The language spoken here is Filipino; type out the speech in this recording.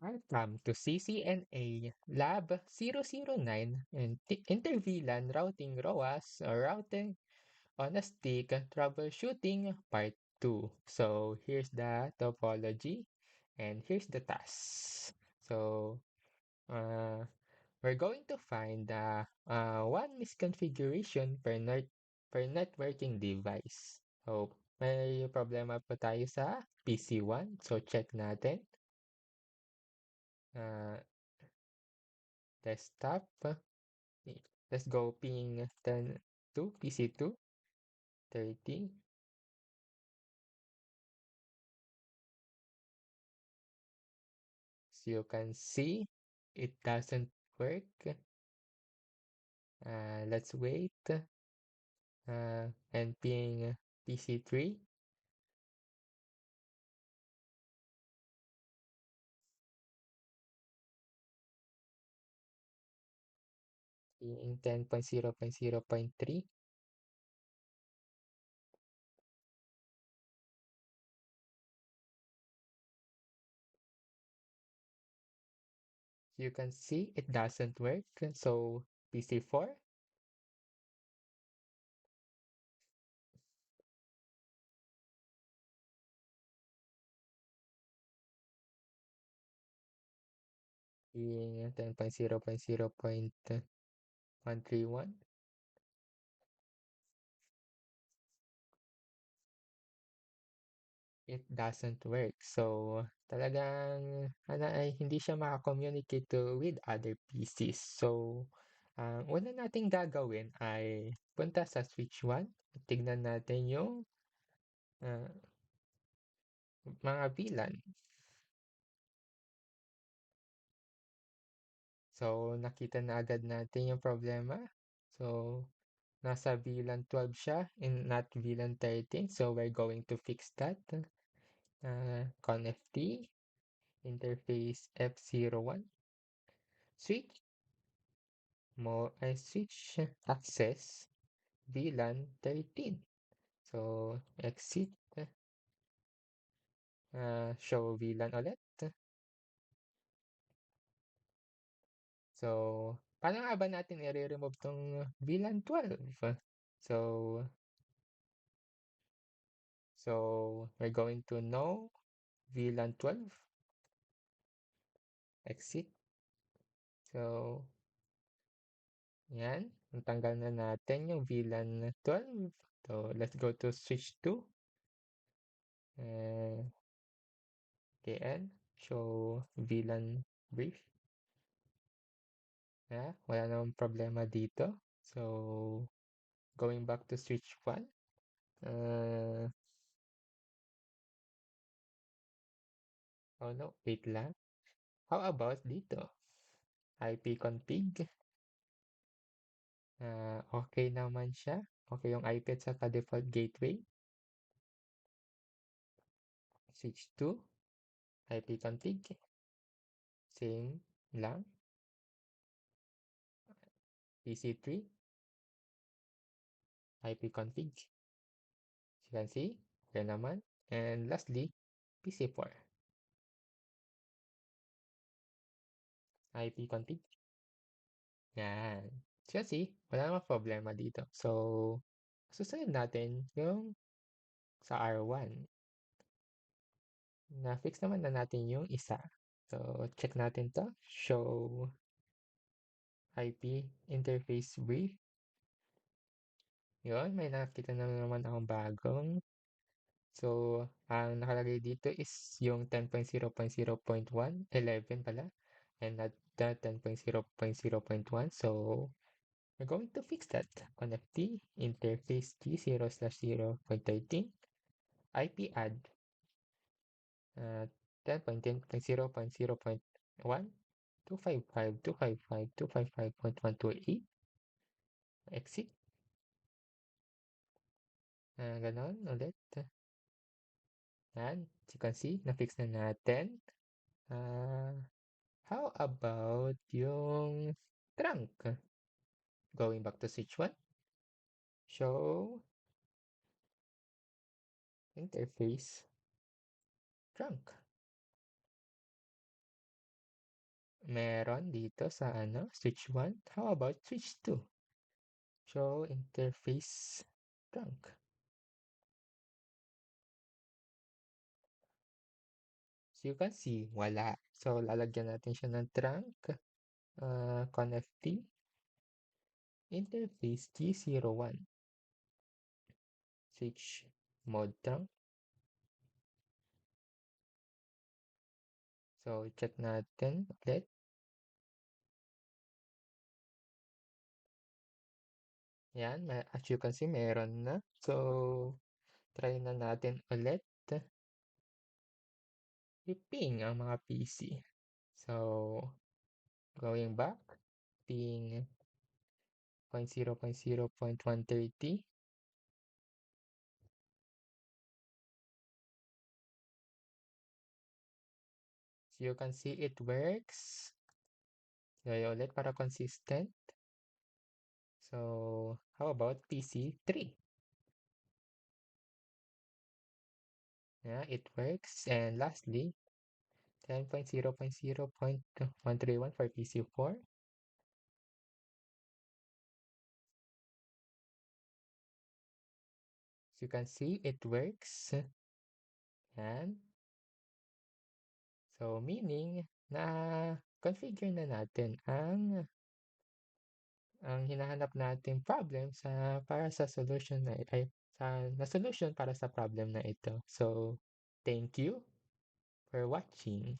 Welcome to CCNA Lab 009 and InterVLAN Routing ROAS or Routing on a Stick Troubleshooting Part 2. So here's the topology and here's the task. So uh, we're going to find one misconfiguration per networking device. So may problema pa tayo sa PC1. So check natin. Uh, Desktop. Let's go ping 10 to PC2 30. So you can see it doesn't work. Let's wait and ping PC3. Ping 10.0.0.3. You can see it doesn't work. So PC4. Ping 10.0.0.131. It doesn't work. So, talagang ano ay hindi siya maka-communicate with other PCs. So, ang una nating gagawin ay punta sa switch 1. Tignan natin yung ah, mga VLAN. So, nakita na agad natin yung problema. So, nasa VLAN 12 siya and not VLAN 13. So, we're going to fix that. ConFT interface F01 switch switch access VLAN 13. So, exit, show VLAN ulit. So, paano nga ba natin i-remove tong VLAN 12? So, we're going to know VLAN 12, exit. So, yan. Natanggal na natin yung VLAN 12. So, let's go to switch 2. KN, show VLAN brief. Wala namang problema dito. So, going back to switch 1. Uh, oh no, wait lang. How about dito? IP config. Okay naman siya. Okay yung IP at saka default gateway. Switch 2. IP config. Same lang. PC3. IP config. You can see. Okay naman. And lastly, PC4. IP config. Yan. Kasi, wala namang problema dito. So, susunod natin yung sa R1. Na-fix naman na natin yung isa. So, check natin to. Show IP interface brief. Yun, may nakita na naman akong bagong. So, ang nakalagay dito is yung 10.0.0.1, 11 pala, and not the 10.0.0.1. So, we're going to fix that. Connect the interface G0/0.13 IP add 10.0.0.1 255.255.255.128 exit. Ganon ulit. Yan. As you can see, na-fix na natin. How about yung trunk? Going back to switch 1. Show interface trunk. meron dito sa switch 1. How about switch 2? Show interface trunk. So you can see, wala. So lalagyan natin siya ng trunk. Connecting interface G01. Switch mode trunk. So check natin ulit. Yan, as you can see, meron na. So, try na natin ulit. I-ping ang mga PC. So, going back, ping 0.0.0.130. So, you can see it works. Gaya ulit para consistent. So, how about PC3? Yeah, it works. And lastly, 10.0.0.131 for PC4. So you can see it works. Yan. So meaning na configure na natin ang hinahanap nating problem para sa solution na solution para sa problem na ito. So thank you for watching.